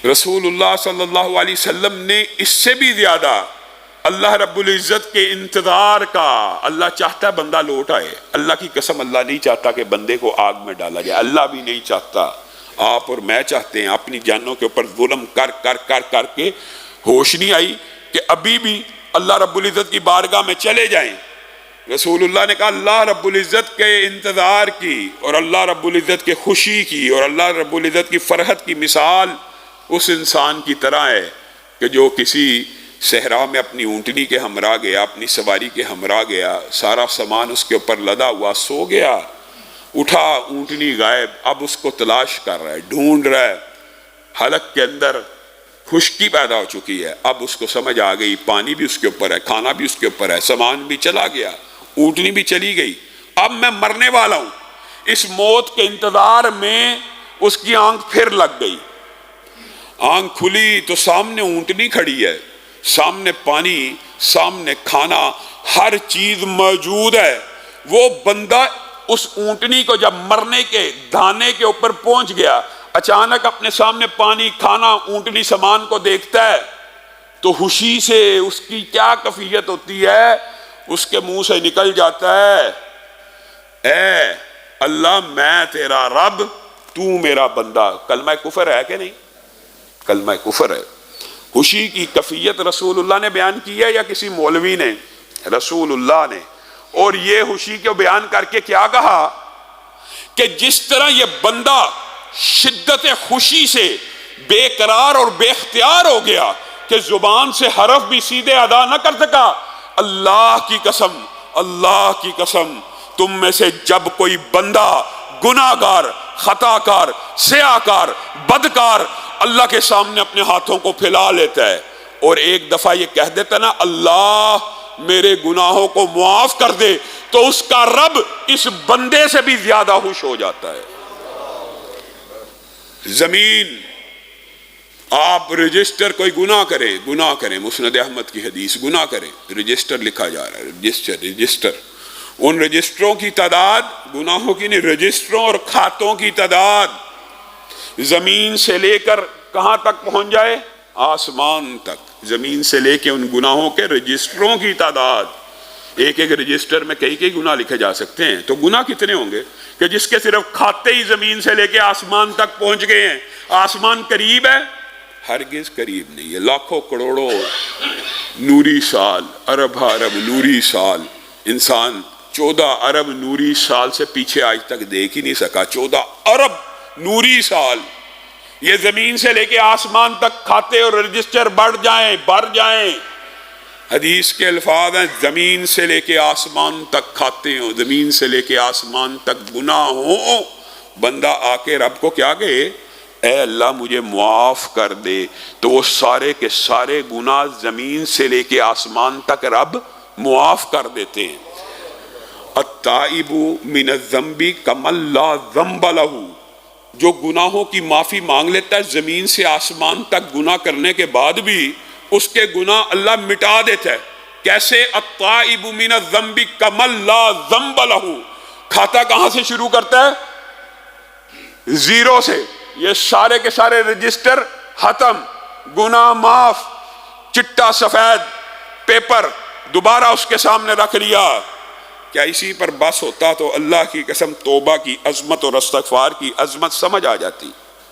رسول اللہ صلی اللہ علیہ وسلم نے اس سے بھی زیادہ اللہ رب العزت کے انتظار کا، اللہ چاہتا ہے بندہ لوٹ آئے۔ اللہ کی قسم اللہ نہیں چاہتا کہ بندے کو آگ میں ڈالا جائے، اللہ بھی نہیں چاہتا، آپ اور میں چاہتے ہیں۔ اپنی جانوں کے اوپر ظلم کر کر کر کر کے ہوش نہیں آئی کہ ابھی بھی اللہ رب العزت کی بارگاہ میں چلے جائیں۔ رسول اللہ نے کہا اللہ رب العزت کے انتظار کی اور اللہ رب العزت کے خوشی کی اور اللہ رب العزت کی فرحت کی مثال اس انسان کی طرح ہے کہ جو کسی صحرا میں اپنی اونٹنی کے ہمراہ گیا، اپنی سواری کے ہمراہ گیا، سارا سامان اس کے اوپر لدا ہوا، سو گیا، اٹھا اونٹنی غائب، اب اس کو تلاش کر رہا ہے، ڈھونڈ رہا ہے، حلق کے اندر خشکی پیدا ہو چکی ہے، اب اس کو سمجھ آ گئی پانی بھی اس کے اوپر ہے، کھانا بھی اس کے اوپر ہے، سامان بھی چلا گیا، اونٹنی بھی چلی گئی، اب میں مرنے والا ہوں۔ اس موت کے انتظار میں اس کی آنکھ پھر لگ گئی، آنکھ کھلی تو سامنے اونٹنی کھڑی ہے، سامنے پانی، سامنے کھانا، ہر چیز موجود ہے۔ وہ بندہ اس اونٹنی کو جب مرنے کے دانے کے اوپر پہنچ گیا، اچانک اپنے سامنے پانی، کھانا، اونٹنی، سامان کو دیکھتا ہے تو خوشی سے اس کی کیا کیفیت ہوتی ہے، اس کے منہ سے نکل جاتا ہے اے اللہ میں تیرا رب، تو میرا بندہ۔ کلمہ کفر ہے کہ نہیں؟ کلمہ کفر ہے۔ خوشی کی کیفیت رسول اللہ نے بیان کی ہے یا کسی مولوی نے؟ رسول اللہ نے۔ اور یہ خوشی کو بیان کر کے کیا کہا کہ جس طرح یہ بندہ شدت خوشی سے بے قرار اور بے اختیار ہو گیا کہ زبان سے حرف بھی سیدھے ادا نہ کر سکا، اللہ کی قسم، اللہ کی قسم، تم میں سے جب کوئی بندہ گناہگار، خطاکار، سیاہکار، بدکار اللہ کے سامنے اپنے ہاتھوں کو پھیلا لیتا ہے اور ایک دفعہ یہ کہہ دیتا نا اللہ میرے گناہوں کو معاف کر دے، تو اس کا رب اس بندے سے بھی زیادہ خوش ہو جاتا ہے۔ زمین، آپ رجسٹر، کوئی گناہ کرے، مسند احمد کی حدیث، گناہ کرے، رجسٹر لکھا جا رہا ہے، رجسٹر، ان رجسٹروں کی تعداد، گناہوں کی نہیں، رجسٹروں اور کھاتوں کی تعداد زمین سے لے کر کہاں تک پہنچ جائے؟ آسمان تک۔ زمین سے لے کے ان گناہوں کے رجسٹروں کی تعداد، ایک ایک رجسٹر میں کئی کئی گناہ لکھے جا سکتے ہیں، تو گناہ کتنے ہوں گے کہ جس کے صرف کھاتے ہی زمین سے لے کے آسمان تک پہنچ گئے ہیں۔ آسمان قریب ہے؟ ہرگز قریب نہیں ہے، لاکھوں کروڑوں نوری سال، ارب ارب نوری سال، انسان 14 ارب نوری سال سے پیچھے آج تک دیکھ ہی نہیں سکا۔ 14 ارب نوری سال، یہ زمین سے لے کے آسمان تک کھاتے اور رجسٹر بڑھ جائیں۔ حدیث کے الفاظ ہیں زمین سے لے کے آسمان تک کھاتے ہوں، زمین سے لے کے آسمان تک گناہ ہوں، بندہ آ کے رب کو کیا کہے اے اللہ مجھے معاف کر دے، تو وہ سارے کے سارے گناہ زمین سے لے کے آسمان تک رب معاف کر دیتے ہیں۔ التائب من الذنب کمن لا ذنب لہ، جو گناہوں کی معافی مانگ لیتا ہے زمین سے آسمان تک گناہ کرنے کے بعد بھی اس کے گناہ اللہ مٹا دیتا ہے۔ کیسے؟ التائب من الذنب کمن لا ذنب لہ، کھاتا کہاں سے شروع کرتا ہے؟ زیرو سے، یہ سارے کے سارے رجسٹر ختم، گناہ معاف، چٹا سفید پیپر دوبارہ اس کے سامنے رکھ لیا۔ کیا اسی پر بس ہوتا تو اللہ کی قسم توبہ کی عظمت اور استغفار کی عظمت سمجھ آ جاتی۔